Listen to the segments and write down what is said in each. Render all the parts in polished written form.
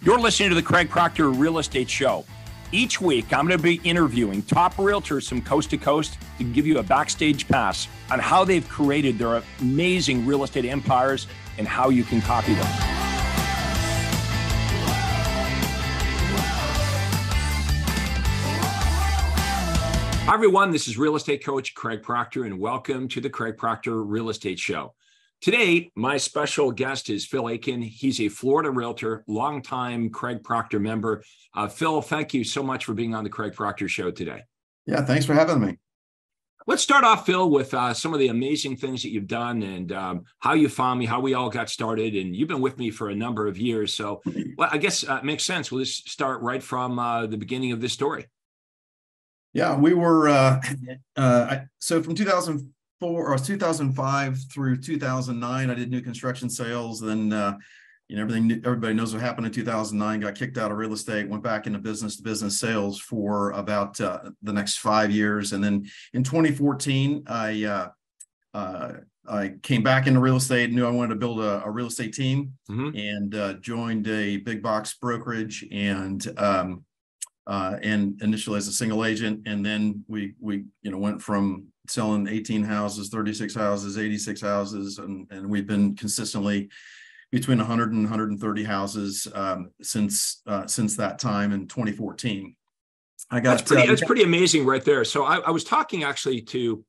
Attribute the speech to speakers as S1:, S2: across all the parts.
S1: You're listening to the Craig Proctor Real Estate Show. Each week, I'm going to be interviewing top realtors from coast to coast to give you a backstage pass on how they've created their amazing real estate empires and how you can copy them. Hi, everyone. This is real estate coach Craig Proctor, and welcome to the Craig Proctor Real Estate Show. Today, my special guest is Phil Aitken. He's a Florida realtor, longtime Craig Proctor member. Phil, thank you so much for being on the Craig Proctor Show today.
S2: Yeah, thanks for having me.
S1: Let's start off, Phil, with some of the amazing things that you've done and how you found me, how we all got started. And you've been with me for a number of years. So well, I guess it makes sense. We'll just start right from the beginning of this story.
S2: Yeah, we were, so from 2005 through 2009, I did new construction sales. Then, everybody knows what happened in 2009, got kicked out of real estate, went back into business to business sales for about the next 5 years. And then in 2014, I came back into real estate, knew I wanted to build a real estate team, and joined a big box brokerage and initially as a single agent. And then we went from selling 18 houses, 36 houses, 86 houses. And we've been consistently between 100 and 130 houses since that time in 2014. That's
S1: pretty amazing right there. So I was talking actually to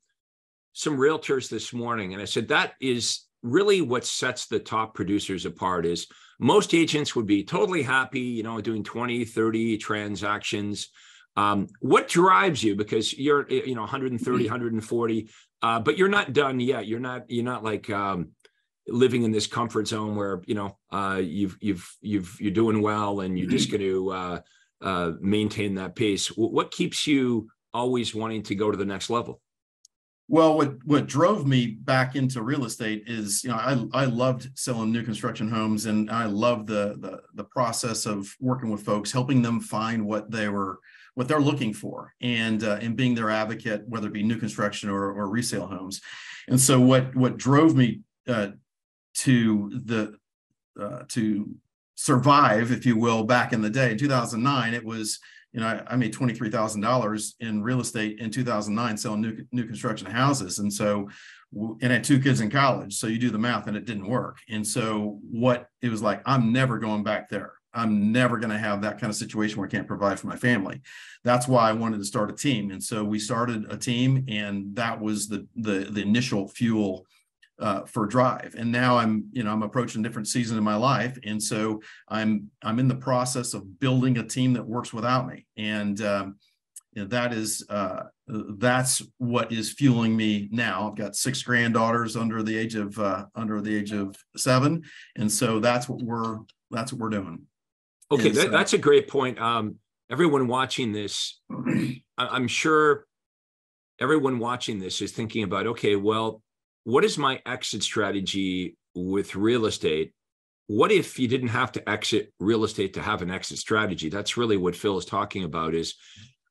S1: some realtors this morning, and I said, that is really what sets the top producers apart. Is most agents would be totally happy, doing 20, 30 transactions. What drives you? Because you're, 130, 140, but you're not done yet. You're not like living in this comfort zone where, you're doing well and you're just going to maintain that pace. What keeps you always wanting to go to the next level?
S2: Well, what drove me back into real estate is, I loved selling new construction homes, and I loved the process of working with folks, helping them find what they're looking for, and being their advocate, whether it be new construction or resale homes. And so what drove me to survive, if you will, back in the day, in 2009, it was, I made $23,000 in real estate in 2009 selling new construction houses. And so, and I had 2 kids in college. So you do the math, and it didn't work. And so it was like, I'm never going back there. I'm never going to have that kind of situation where I can't provide for my family. That's why I wanted to start a team. And so we started a team, and that was the initial fuel for drive. And now I'm approaching a different season in my life. And so I'm in the process of building a team that works without me. And that's what is fueling me now. I've got 6 granddaughters under the age of 7. And so that's what we're doing.
S1: Okay. That's a great point. Everyone watching this, I'm sure everyone watching this is thinking about, okay, well, what is my exit strategy with real estate? What if you didn't have to exit real estate to have an exit strategy? That's really what Phil is talking about, is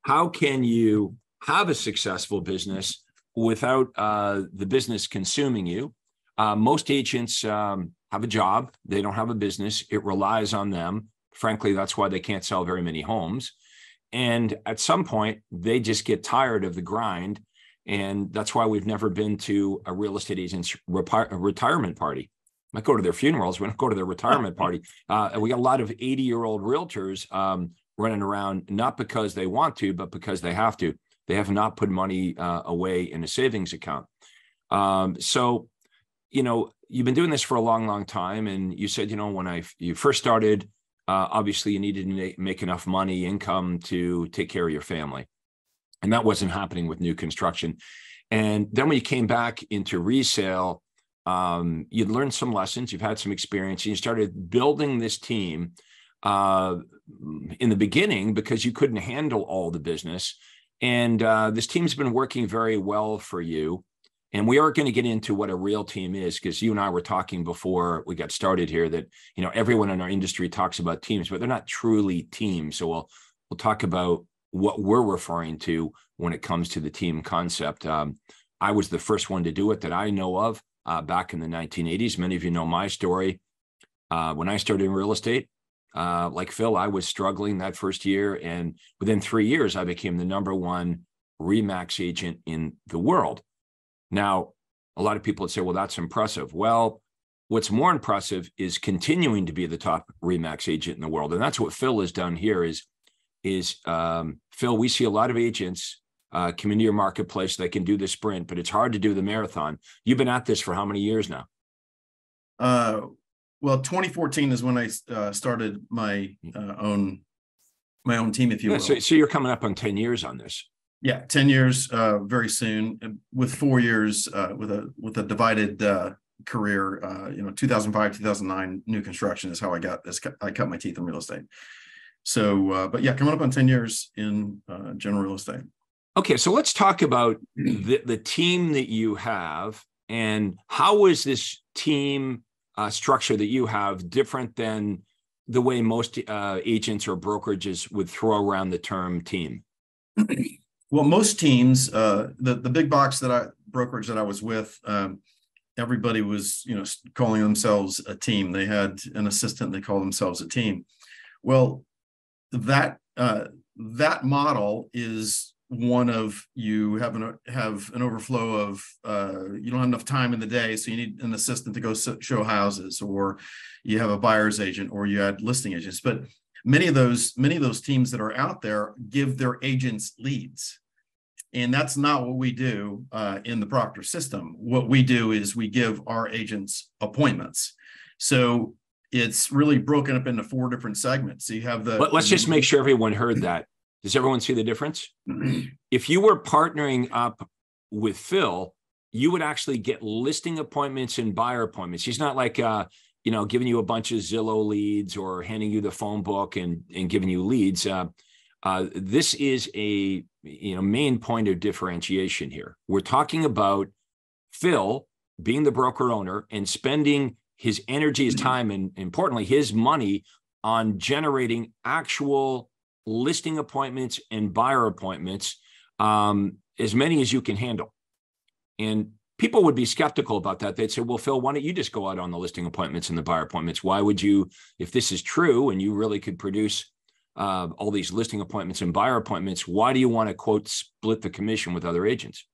S1: how can you have a successful business without the business consuming you? Most agents have a job. They don't have a business. It relies on them. Frankly, that's why they can't sell very many homes. And at some point, they just get tired of the grind. And that's why we've never been to a real estate agent's retirement party. Might go to their funerals. We don't go to their retirement party. We got a lot of 80-year-old realtors running around, not because they want to, but because they have to. They have not put money away in a savings account. So, you've been doing this for a long, long time. And you said, when you first started, obviously you needed to make enough income to take care of your family. And that wasn't happening with new construction. And then when you came back into resale, you'd learned some lessons, you've had some experience, and you started building this team in the beginning because you couldn't handle all the business. And this team's been working very well for you. And we are going to get into what a real team is, because you and I were talking before we got started here that, everyone in our industry talks about teams, but they're not truly teams. So we'll talk about what we're referring to when it comes to the team concept. I was the first one to do it that I know of back in the 1980s. Many of you know my story. When I started in real estate, Like Phil, I was struggling that first year, and within 3 years, I became the #1 RE/MAX agent in the world. Now, a lot of people would say, well, that's impressive. Well, what's more impressive is continuing to be the top RE/MAX agent in the world. And that's what Phil has done here is Phil, we see a lot of agents come into your marketplace that can do the sprint, but it's hard to do the marathon. You've been at this for how many years now?
S2: Well, 2014 is when I started my own team, if you will.
S1: So you're coming up on 10 years on this.
S2: Yeah, 10 years very soon, with 4 years with a divided career. 2005, 2009, new construction is how I got this. I cut my teeth in real estate. So, but yeah, coming up on 10 years in general real estate.
S1: Okay, so let's talk about the team that you have, and how is this team structure that you have different than the way most agents or brokerages would throw around the term team?
S2: Well, most teams, the big box brokerage that I was with, everybody was, calling themselves a team. They had an assistant, they called themselves a team. Well, that model is one of, you have an overflow of, you don't have enough time in the day, so you need an assistant to go show houses, or you have a buyer's agent, or you had listing agents. But many of those teams that are out there give their agents leads. And that's not what we do in the Proctor system. What we do is we give our agents appointments. So it's really broken up into 4 different segments. So you have
S1: Let's just make sure everyone heard that. Does everyone see the difference? If you were partnering up with Phil, you would actually get listing appointments and buyer appointments. He's not like, giving you a bunch of Zillow leads or handing you the phone book and giving you leads. This is a main point of differentiation here. We're talking about Phil being the broker owner and spending his energy, his time, and importantly, his money on generating actual listing appointments and buyer appointments, as many as you can handle. And people would be skeptical about that. They'd say, well, Phil, why don't you just go out on the listing appointments and the buyer appointments? Why would you, if this is true and you really could produce all these listing appointments and buyer appointments, why do you want to, quote, split the commission with other agents?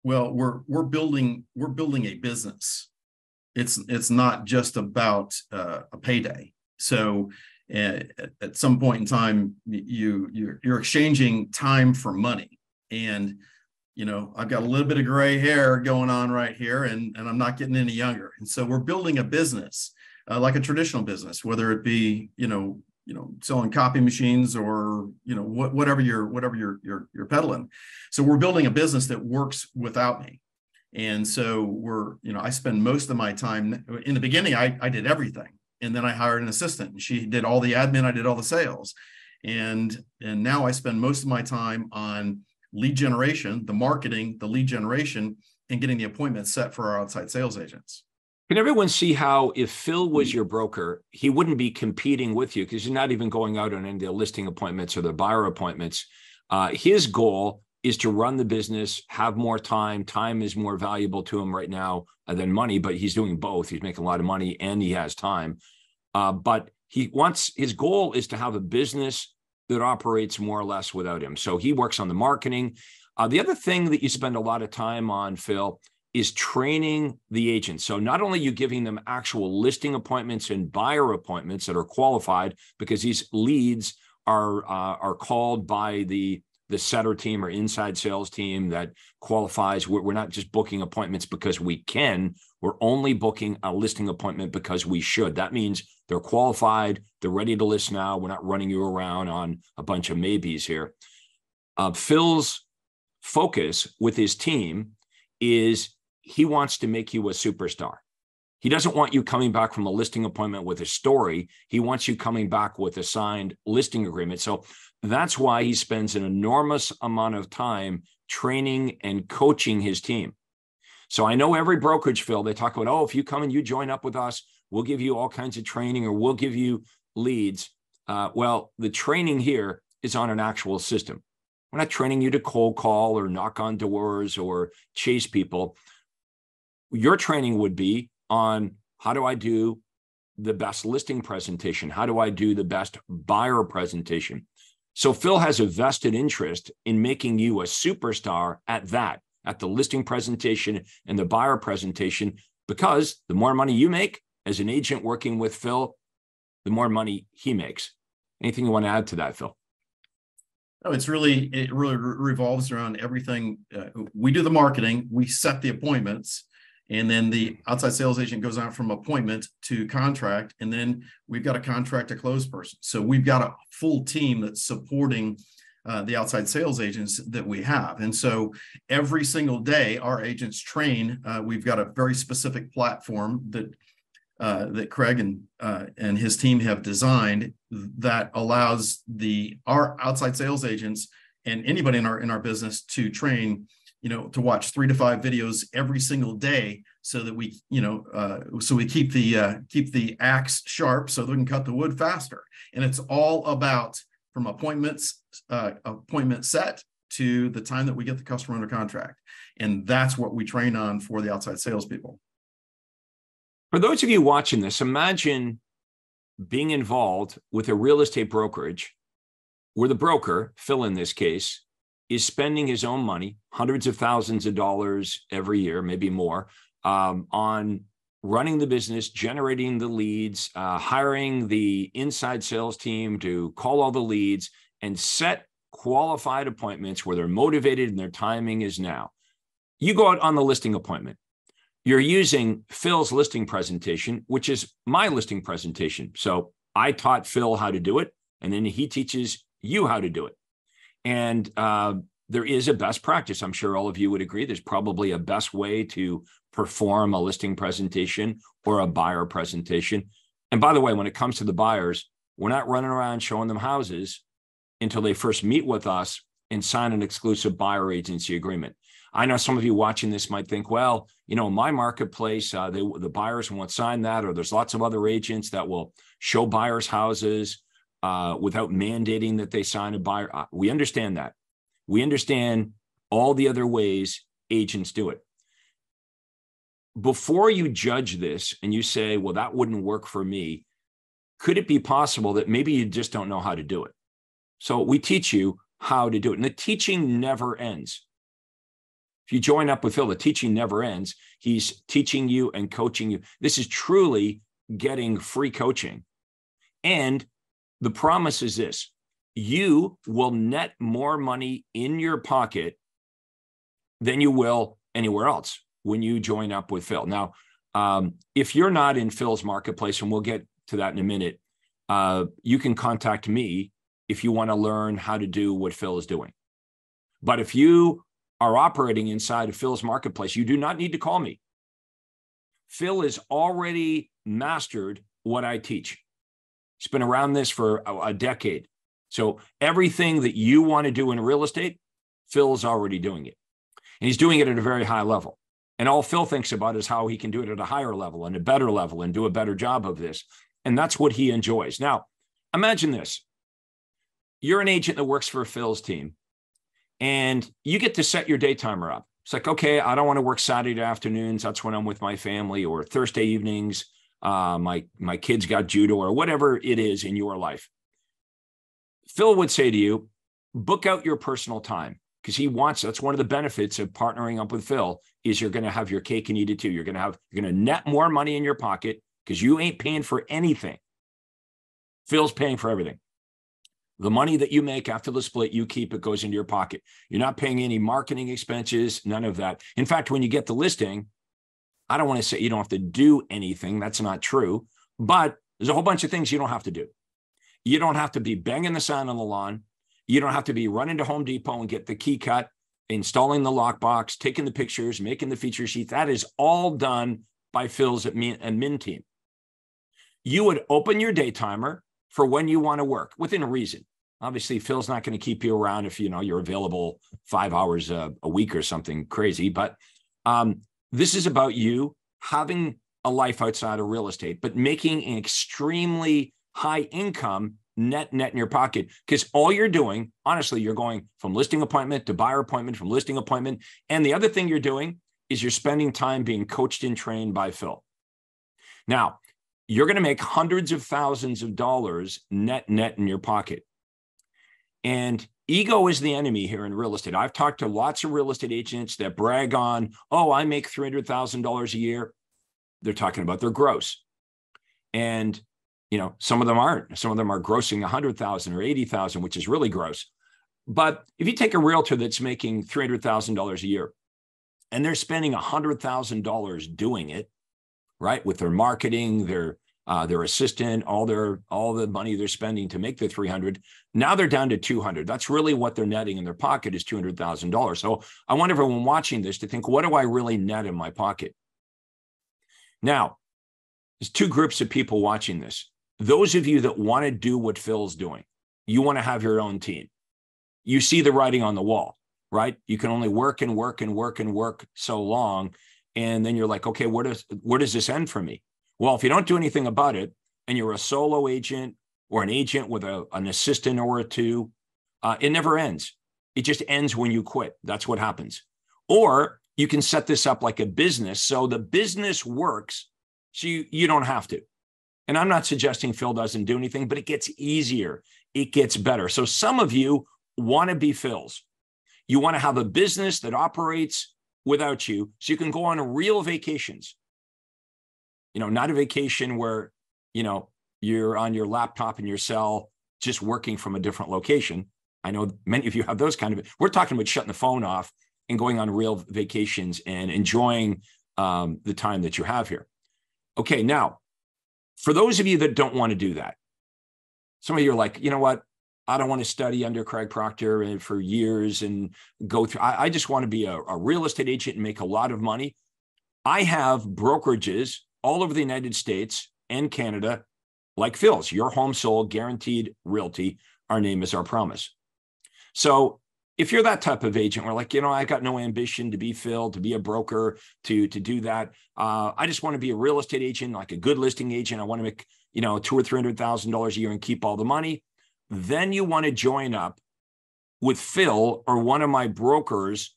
S2: Well, we're building a business. It's not just about a payday. So at some point in time, you're exchanging time for money. And I've got a little bit of gray hair going on right here, and I'm not getting any younger. And so we're building a business. Like a traditional business, whether it be, selling copy machines or, whatever you're peddling. So we're building a business that works without me. And so I spend most of my time in the beginning, I did everything. And then I hired an assistant, and she did all the admin. I did all the sales. And now I spend most of my time on lead generation, the marketing, the lead generation, and getting the appointments set for our outside sales agents.
S1: Can everyone see how, if Phil was your broker, he wouldn't be competing with you because you're not even going out on any of the listing appointments or the buyer appointments? His goal is to run the business, have more time. Time is more valuable to him right now than money, but he's doing both. He's making a lot of money and he has time. But his goal is to have a business that operates more or less without him. So he works on the marketing. The other thing that you spend a lot of time on, Phil, is training the agents. So not only are you giving them actual listing appointments and buyer appointments that are qualified, because these leads are called by the setter team or inside sales team that qualifies. We're not just booking appointments because we can. We're only booking a listing appointment because we should. That means they're qualified. They're ready to list now. We're not running you around on a bunch of maybes here. Phil's focus with his team is he wants to make you a superstar. He doesn't want you coming back from a listing appointment with a story. He wants you coming back with a signed listing agreement. So that's why he spends an enormous amount of time training and coaching his team. So I know every brokerage, Phil, they talk about, if you come and you join up with us, we'll give you all kinds of training or we'll give you leads. Well, the training here is on an actual system. We're not training you to cold call or knock on doors or chase people. Your training would be on how do I do the best listing presentation? How do I do the best buyer presentation? So Phil has a vested interest in making you a superstar at that, at the listing presentation and the buyer presentation, because the more money you make as an agent working with Phil, the more money he makes. Anything you want to add to that, Phil?
S2: Oh, it really revolves around everything. We do the marketing, we set the appointments, and then the outside sales agent goes out from appointment to contract, and then we've got a contract to close person. So we've got a full team that's supporting the outside sales agents that we have. And so every single day, our agents train. We've got a very specific platform that Craig and his team have designed that allows our outside sales agents and anybody in our business to train, to watch 3 to 5 videos every single day, so that we, so we keep the axe sharp so they can cut the wood faster. And it's all about from appointment set to the time that we get the customer under contract. And that's what we train on for the outside salespeople.
S1: For those of you watching this, imagine being involved with a real estate brokerage where the broker, Phil in this case, is spending his own money, hundreds of thousands of dollars every year, maybe more, on running the business, generating the leads, hiring the inside sales team to call all the leads and set qualified appointments where they're motivated and their timing is now. You go out on the listing appointment. You're using Phil's listing presentation, which is my listing presentation. So I taught Phil how to do it, and then he teaches you how to do it. And there is a best practice. I'm sure all of you would agree. There's probably a best way to perform a listing presentation or a buyer presentation. And by the way, when it comes to the buyers, we're not running around showing them houses until they first meet with us and sign an exclusive buyer agency agreement. I know some of you watching this might think, well, my marketplace, the buyers won't sign that, or there's lots of other agents that will show buyers houses without mandating that they sign a buyer. We understand that. We understand all the other ways agents do it. Before you judge this and you say, well, that wouldn't work for me, could it be possible that maybe you just don't know how to do it? So we teach you how to do it. And the teaching never ends. If you join up with Phil, the teaching never ends. He's teaching you and coaching you. This is truly getting free coaching. And the promise is this: you will net more money in your pocket than you will anywhere else when you join up with Phil. Now, if you're not in Phil's marketplace, and we'll get to that in a minute, you can contact me if you want to learn how to do what Phil is doing. But if you are operating inside of Phil's marketplace, you do not need to call me. Phil has already mastered what I teach. He's been around this for a decade. So everything that you want to do in real estate, Phil's already doing it. And he's doing it at a very high level. And all Phil thinks about is how he can do it at a higher level and a better level and do a better job of this. And that's what he enjoys. Now, imagine this. You're an agent that works for Phil's team, and you get to set your day timer up. It's like, okay, I don't want to work Saturday afternoons. That's when I'm with my family, or Thursday evenings. My kids got judo, or whatever it is in your life. Phil would say to you, book out your personal time, because that's one of the benefits of partnering up with Phil, is you're going to have your cake and eat it too. You're going to net more money in your pocket because you ain't paying for anything. Phil's paying for everything. The money that you make after the split, you keep, it goes into your pocket. You're not paying any marketing expenses, none of that. In fact, when you get the listing, I don't want to say you don't have to do anything. That's not true. But there's a whole bunch of things you don't have to do. You don't have to be banging the sign on the lawn. You don't have to be running to Home Depot and get the key cut, installing the lockbox, taking the pictures, making the feature sheet. That is all done by Phil's admin team. You would open your day timer for when you want to work within reason. Obviously, Phil's not going to keep you around if you're available 5 hours a week or something crazy. But this is about you having a life outside of real estate, but making an extremely high income net in your pocket. Because all you're doing, honestly, you're going from listing appointment to buyer appointment, from listing appointment. And the other thing you're doing is you're spending time being coached and trained by Phil. Now, you're going to make hundreds of thousands of dollars net in your pocket. And ego is the enemy here in real estate. I've talked to lots of real estate agents that brag on, oh, I make $300,000 a year. They're talking about their gross. And, some of them aren't. Some of them are grossing 100,000 or 80,000, which is really gross. But if you take a realtor that's making $300,000 a year and they're spending $100,000 doing it, right, with their marketing, their assistant, all the money they're spending to make the 300, now they're down to 200. That's really what they're netting in their pocket is $200,000. So I want everyone watching this to think, what do I really net in my pocket? Now, there's two groups of people watching this. Those of you that want to do what Phil's doing, you want to have your own team. You see the writing on the wall, right? You can only work and work and work and work so long. And then you're like, okay, where does this end for me? Well, if you don't do anything about it and you're a solo agent or an agent with an assistant or two, it never ends. It just ends when you quit. That's what happens. Or you can set this up like a business so the business works so you don't have to. And I'm not suggesting Phil doesn't do anything, but it gets easier. It gets better. So some of you want to be Phil's. You want to have a business that operates without you so you can go on real vacations. Not a vacation where, you're on your laptop in your cell just working from a different location. I know many of you have those kind of, we're talking about shutting the phone off and going on real vacations and enjoying the time that you have here. Okay, now, for those of you that don't want to do that, some of you are like, you know what? I don't want to study under Craig Proctor for years and go through. I just want to be a real estate agent and make a lot of money. I have brokerages all over the United States and Canada, like Phil's, Your Home Sold, Guaranteed Realty. Our name is our promise. So if you're that type of agent, we're like, I got no ambition to be Phil, to be a broker, to do that. I just want to be a real estate agent, like a good listing agent. I want to make, $200,000 or $300,000 a year and keep all the money. Then you want to join up with Phil or one of my brokers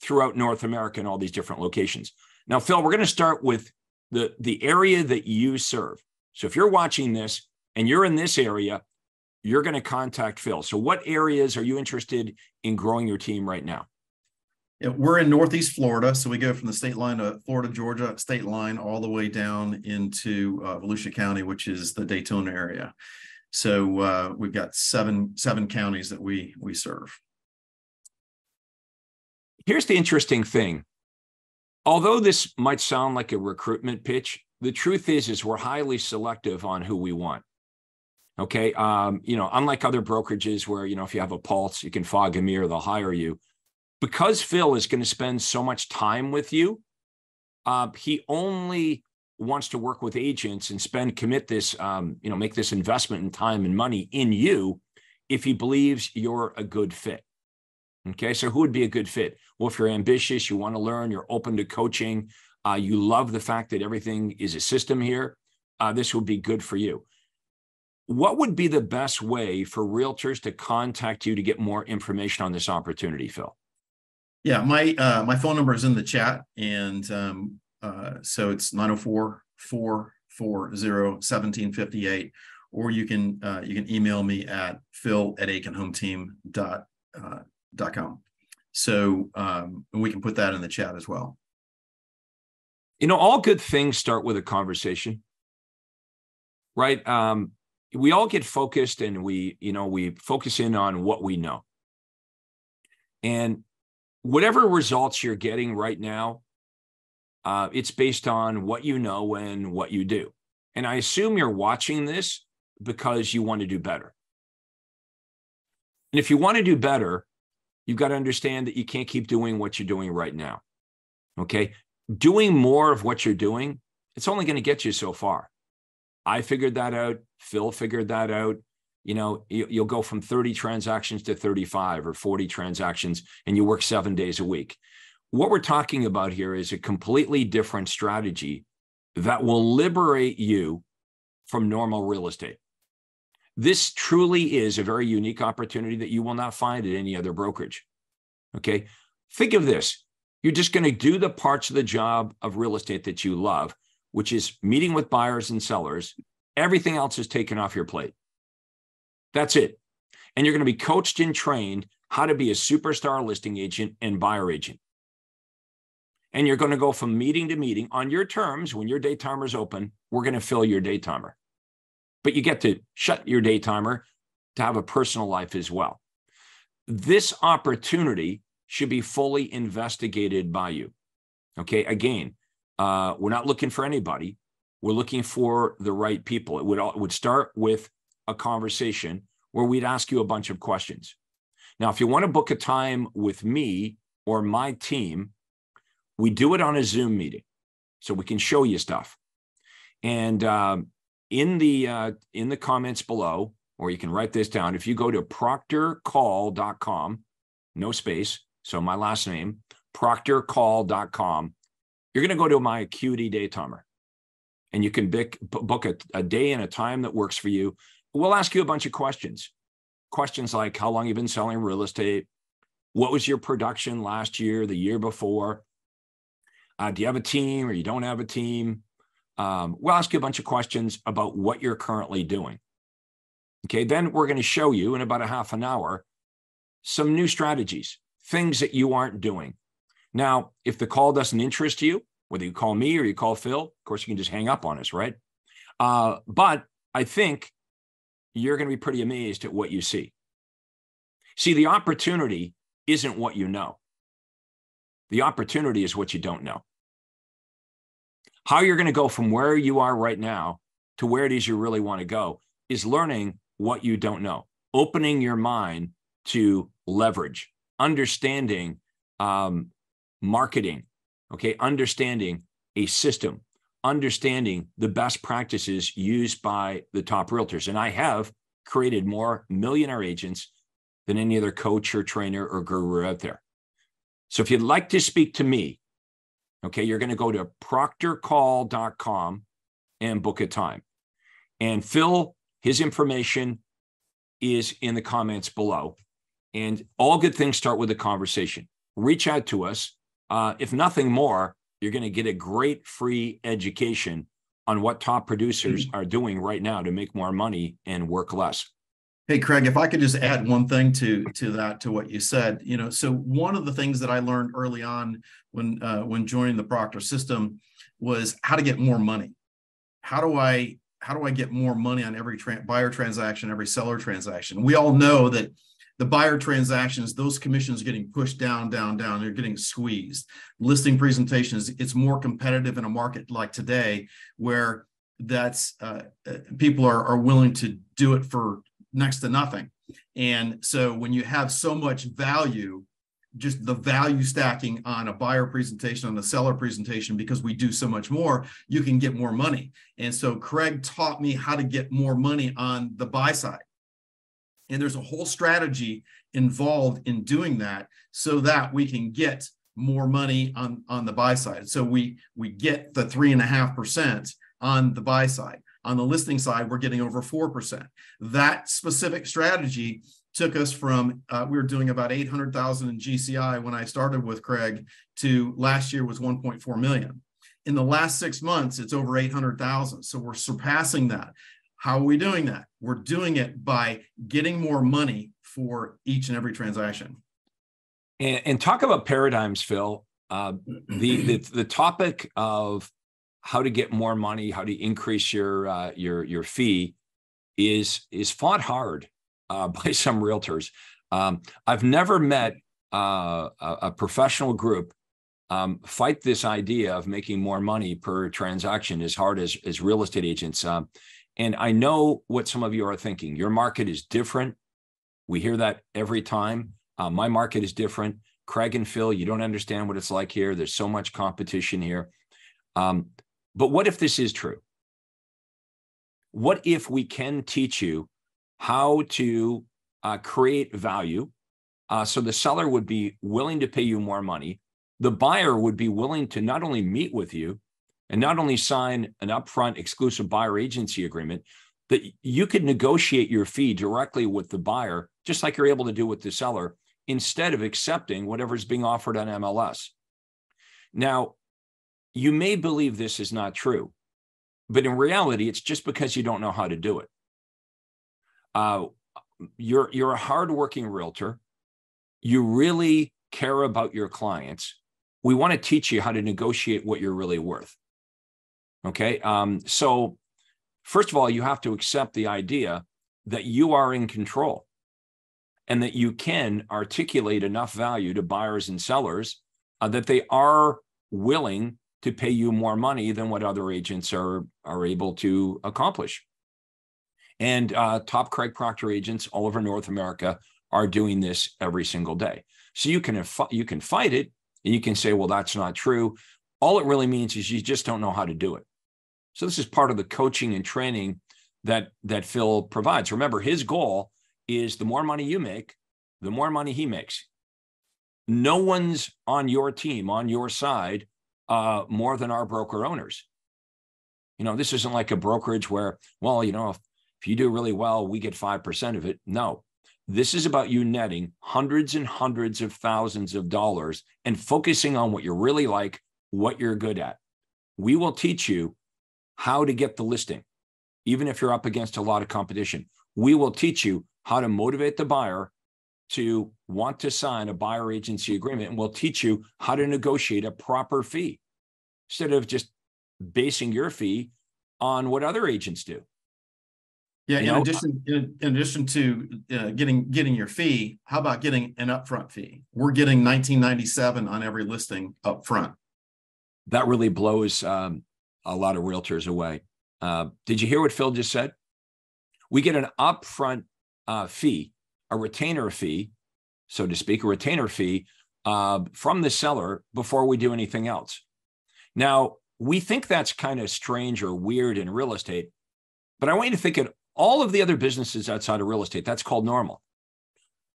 S1: throughout North America and all these different locations. Now, Phil, we're going to start with the area that you serve. So if you're watching this and you're in this area, you're going to contact Phil. So what areas are you interested in growing your team right now?
S2: Yeah, we're in Northeast Florida. So we go from the state line to Florida, Georgia state line, all the way down into Volusia County, which is the Daytona area. So we've got seven counties that we serve.
S1: Here's the interesting thing. Although this might sound like a recruitment pitch, the truth is we're highly selective on who we want. Okay. Unlike other brokerages where, if you have a pulse, you can fog a mirror, they'll hire you. Because Phil is going to spend so much time with you, he only wants to work with agents and commit this, make this investment in time and money in you if he believes you're a good fit. Okay, so who would be a good fit? Well, if you're ambitious, you want to learn, you're open to coaching, you love the fact that everything is a system here, this would be good for you. What would be the best way for realtors to contact you to get more information on this opportunity, Phil?
S2: Yeah, my phone number is in the chat, and so it's 904-440-1758, or you can email me at phil@aitkenhometeam.com. So we can put that in the chat as well.
S1: All good things start with a conversation, right? We all get focused and we focus in on what we know. And whatever results you're getting right now, it's based on what you know and what you do. And I assume you're watching this because you want to do better. And if you want to do better, you've got to understand that you can't keep doing what you're doing right now. Okay? Doing more of what you're doing, it's only going to get you so far. I figured that out. Phil figured that out. You'll go from 30 transactions to 35 or 40 transactions, and you work 7 days a week. What we're talking about here is a completely different strategy that will liberate you from normal real estate. This truly is a very unique opportunity that you will not find at any other brokerage. Okay. Think of this. You're just going to do the parts of the job of real estate that you love which is meeting with buyers and sellers. Everything else is taken off your plate. That's it. And you're going to be coached and trained how to be a superstar listing agent and buyer agent. And you're going to go from meeting to meeting on your terms. When your day timer is open, we're going to fill your day timer. But you get to shut your day timer to have a personal life as well. This opportunity should be fully investigated by you. Okay, again, we're not looking for anybody. We're looking for the right people. It would start with a conversation where we'd ask you a bunch of questions. Now, if you want to book a time with me or my team, we do it on a Zoom meeting, so we can show you stuff. And in the comments below, or you can write this down, if you go to proctorcall.com, no space, so my last name, proctorcall.com, you're going to go to my Acuity day timer, and you can book a day and a time that works for you. We'll ask you a bunch of questions. Questions like how long you've been selling real estate, what was your production last year, the year before, do you have a team or you don't have a team? We'll ask you a bunch of questions about what you're currently doing. Okay, then we're going to show you in about a half an hour some new strategies, things that you aren't doing. Now, if the call doesn't interest you, whether you call me or you call Phil, of course, you can just hang up on us, right? But I think you're going to be pretty amazed at what you see. See, the opportunity isn't what you know. The opportunity is what you don't know. How you're going to go from where you are right now to where it is you really want to go is learning what you don't know, opening your mind to leverage, understanding marketing, okay, understanding a system, understanding the best practices used by the top realtors. And I have created more millionaire agents than any other coach or trainer or guru out there. So if you'd like to speak to me, okay, you're going to go to proctorcall.com and book a time. And Phil, his information is in the comments below. And all good things start with a conversation. Reach out to us. If nothing more, you're going to get a great free education on what top producers are doing right now to make more money and work less.
S2: Hey, Craig, if I could just add one thing to what you said, so one of the things that I learned early on when joining the Proctor system was how to get more money. How do I get more money on every buyer transaction, every seller transaction? We all know that the buyer transactions, those commissions are getting pushed down. They're getting squeezed. Listing presentations, it's more competitive in a market like today, where that's people are willing to do it for next to nothing. And so when you have so much value, just the value stacking on a buyer presentation, on a seller presentation, because we do so much more, you can get more money. And so Craig taught me how to get more money on the buy side. And there's a whole strategy involved in doing that so that we can get more money on the buy side. So we get the 3.5% on the buy side. On the listing side, we're getting over 4%. That specific strategy took us from, we were doing about 800,000 in GCI when I started with Craig, to last year was 1.4 million. In the last 6 months, it's over 800,000. So we're surpassing that. How are we doing that? We're doing it by getting more money for each and every transaction.
S1: And talk about paradigms, Phil. The topic of how to get more money, how to increase your fee is fought hard by some realtors. I've never met a professional group fight this idea of making more money per transaction as hard as real estate agents. And I know what some of you are thinking. Your market is different. We hear that every time. My market is different. Craig and Phil, you don't understand what it's like here. There's so much competition here. But what if this is true? What if we can teach you how to create value so the seller would be willing to pay you more money? The buyer would be willing to not only meet with you and not only sign an upfront exclusive buyer agency agreement, that you could negotiate your fee directly with the buyer, just like you're able to do with the seller, instead of accepting whatever's being offered on MLS. Now, you may believe this is not true, But in reality, it's just because you don't know how to do it. You're a hardworking realtor. You really care about your clients. We want to teach you how to negotiate what you're really worth. Okay. So first of all, you have to accept the idea that you are in control and that you can articulate enough value to buyers and sellers that they are willing to pay you more money than what other agents are able to accomplish. And top Craig Proctor agents all over North America are doing this every single day. So you can fight it, and you can say, well, that's not true. All it really means is you just don't know how to do it. So this is part of the coaching and training that Phil provides. Remember, his goal is the more money you make, the more money he makes. No one's on your team, on your side, more than our broker owners. This isn't like a brokerage where, well, if you do really well, we get 5% of it. No, this is about you netting hundreds and hundreds of thousands of dollars and focusing on what you're really like, what you're good at. We will teach you how to get the listing, even if you're up against a lot of competition. We will teach you how to motivate the buyer to want to sign a buyer agency agreement, and we'll teach you how to negotiate a proper fee instead of just basing your fee on what other agents do.
S2: Yeah. In addition to getting your fee, how about getting an upfront fee? We're getting $19.97 on every listing up front.
S1: That really blows a lot of realtors away. Did you hear what Phil just said? We get an upfront fee, a retainer fee, so to speak, a retainer fee from the seller before we do anything else. Now, we think that's kind of strange or weird in real estate, but I want you to think of all of the other businesses outside of real estate. That's called normal.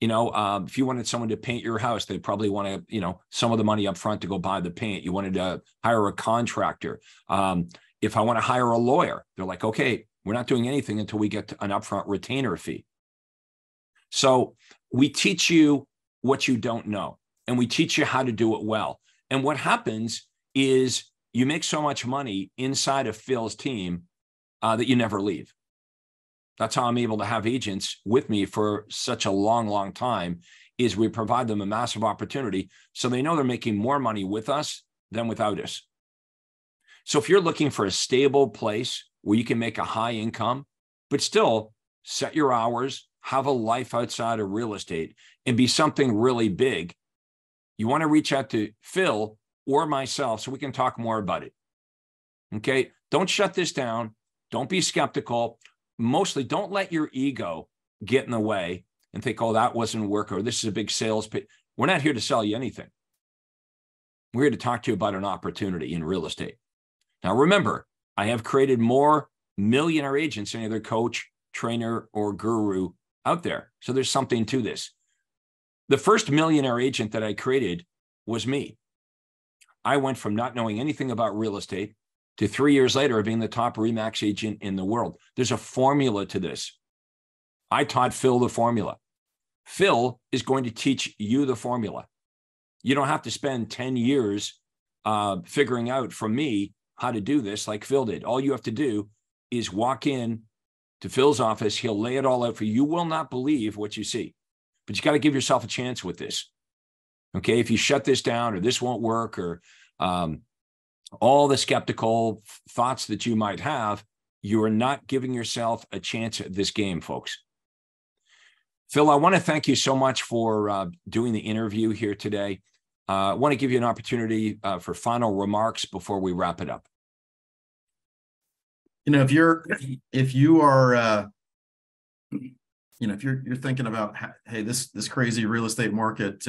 S1: If you wanted someone to paint your house, they'd probably want to, some of the money up front to go buy the paint. You wanted to hire a contractor. If I want to hire a lawyer, they're like, okay, we're not doing anything until we get an upfront retainer fee. So we teach you what you don't know, and we teach you how to do it well. And what happens is you make so much money inside of Phil's team that you never leave. That's how I'm able to have agents with me for such a long, long time, is we provide them a massive opportunity so they know they're making more money with us than without us. So if you're looking for a stable place where you can make a high income, but still set your hours, have a life outside of real estate, and be something really big, you want to reach out to Phil or myself so we can talk more about it. Okay? Don't shut this down. Don't be skeptical. Mostly don't let your ego get in the way and think, oh, that wasn't work, or this is a big sales pitch. We're not here to sell you anything. We're here to talk to you about an opportunity in real estate. Now, remember, I have created more millionaire agents than any other coach, trainer, or guru out there. So there's something to this. The first millionaire agent that I created was me. I went from not knowing anything about real estate to 3 years later being the top RE/MAX agent in the world. There's a formula to this. I taught Phil the formula. Phil is going to teach you the formula. You don't have to spend 10 years figuring out from me how to do this like Phil did. All you have to do is walk in to Phil's office. He'll lay it all out for you. You will not believe what you see, but you got to give yourself a chance with this. Okay. If you shut this down, or this won't work, or all the skeptical thoughts that you might have, you are not giving yourself a chance at this game, folks. Phil, I want to thank you so much for doing the interview here today. I want to give you an opportunity for final remarks before we wrap it up.
S2: If you're thinking about, hey, this crazy real estate market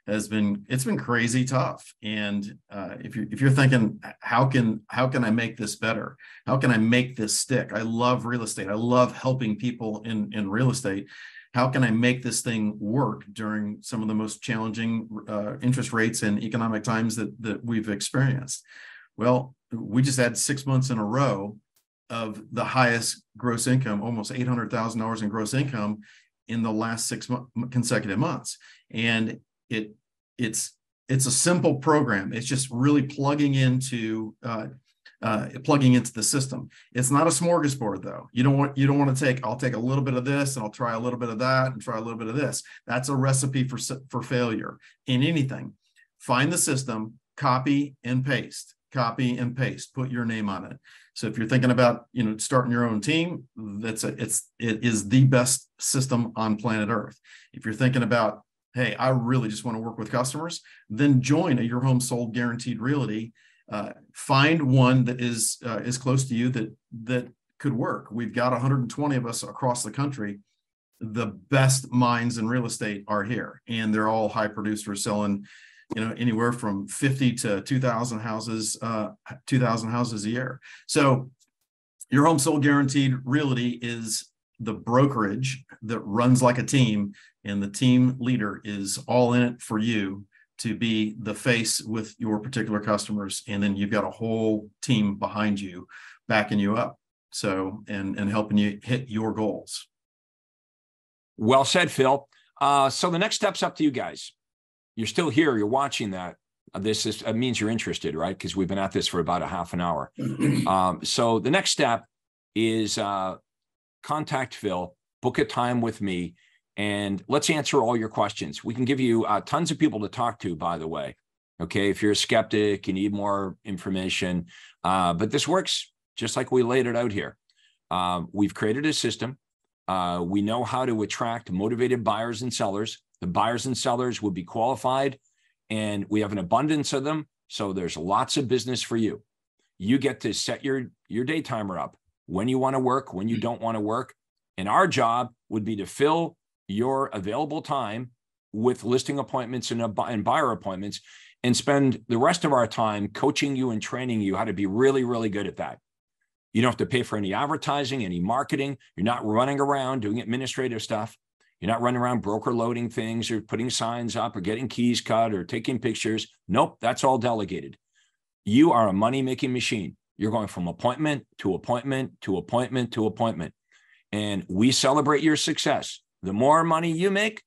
S2: it's been crazy tough, and if you're thinking, how can I make this better? How can I make this stick? I love real estate. I love helping people in real estate. How can I make this thing work during some of the most challenging interest rates and economic times that we've experienced? Well, we just had 6 months in a row of the highest gross income, almost $800,000 in gross income in the last 6 consecutive months. And it's a simple program. It's just really plugging into plugging into the system. It's not a smorgasbord though. You don't want to take, I'll take a little bit of this and I'll try a little bit of that and try a little bit of this. That's a recipe for failure in anything. Find the system, copy and paste, put your name on it. So if you're thinking about, starting your own team, it is the best system on planet Earth. If you're thinking about, hey, I really just want to work with customers, then join a Your Home Sold Guaranteed Realty. Find one that is close to you that could work. We've got 120 of us across the country. The best minds in real estate are here, and they're all high producers selling, anywhere from 50 to 2,000 houses a year. So Your Home Sold Guaranteed Realty is the brokerage that runs like a team, and the team leader is all in it for you to be the face with your particular customers. And then you've got a whole team behind you, backing you up. So, and helping you hit your goals.
S1: Well said, Phil. So the next step's up to you guys. You're still here. You're watching that. It means you're interested, right? Because we've been at this for about a half an hour. So the next step is contact Phil, book a time with me, and let's answer all your questions. We can give you tons of people to talk to, by the way. Okay, if you're a skeptic, you need more information. But this works just like we laid it out here. We've created a system. We know how to attract motivated buyers and sellers. The buyers and sellers will be qualified, and we have an abundance of them. So there's lots of business for you. You get to set your day timer up when you want to work, when you don't want to work. And our job would be to fill your available time with listing appointments and buyer appointments, and spend the rest of our time coaching you and training you how to be really, really good at that. You don't have to pay for any advertising, any marketing. You're not running around doing administrative stuff. You're not running around broker loading things or putting signs up or getting keys cut or taking pictures. Nope, that's all delegated. You are a money-making machine. You're going from appointment to appointment to appointment to appointment. And we celebrate your success. The more money you make,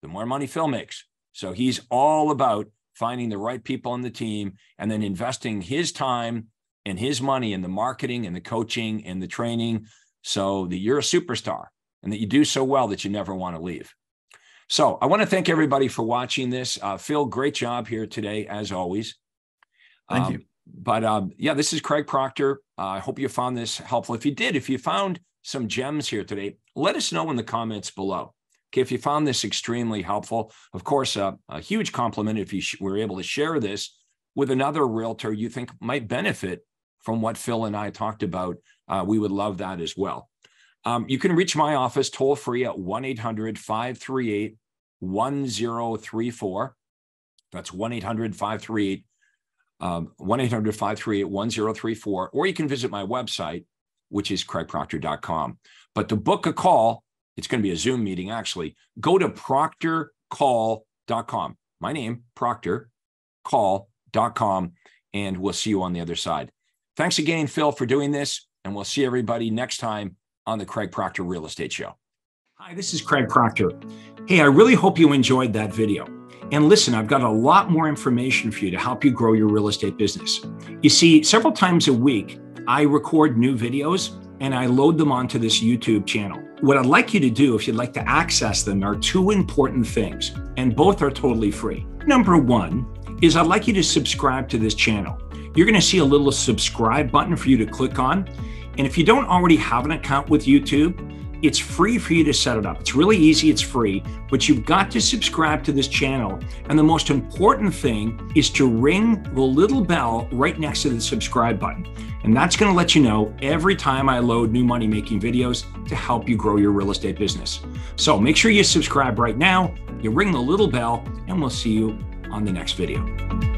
S1: the more money Phil makes. So he's all about finding the right people on the team and then investing his time and his money in the marketing and the coaching and the training so that you're a superstar and that you do so well that you never want to leave. So I want to thank everybody for watching this. Phil, great job here today, as always.
S2: Thank you.
S1: But yeah, this is Craig Proctor. I hope you found this helpful. If you found some gems here today, let us know in the comments below. Okay, if you found this extremely helpful, of course, a huge compliment if you were able to share this with another realtor you think might benefit from what Phil and I talked about. We would love that as well. You can reach my office toll free at 1-800-538-1034. That's 1-800-538-1034. Or you can visit my website, which is craigproctor.com. But to book a call, it's going to be a Zoom meeting, actually. Go to proctorcall.com. My name, proctorcall.com, and we'll see you on the other side. Thanks again, Phil, for doing this, and we'll see everybody next time on the Craig Proctor Real Estate Show. Hi, this is Craig Proctor. Hey, I really hope you enjoyed that video. And listen, I've got a lot more information for you to help you grow your real estate business. You see, several times a week, I record new videos and I load them onto this YouTube channel. What I'd like you to do, if you'd like to access them, are two important things, and both are totally free. Number one is I'd like you to subscribe to this channel. You're going to see a little subscribe button for you to click on. And if you don't already have an account with YouTube, it's free for you to set it up. It's really easy, it's free, but you've got to subscribe to this channel. And the most important thing is to ring the little bell right next to the subscribe button. And that's going to let you know every time I load new money-making videos to help you grow your real estate business. So make sure you subscribe right now, you ring the little bell, and we'll see you on the next video.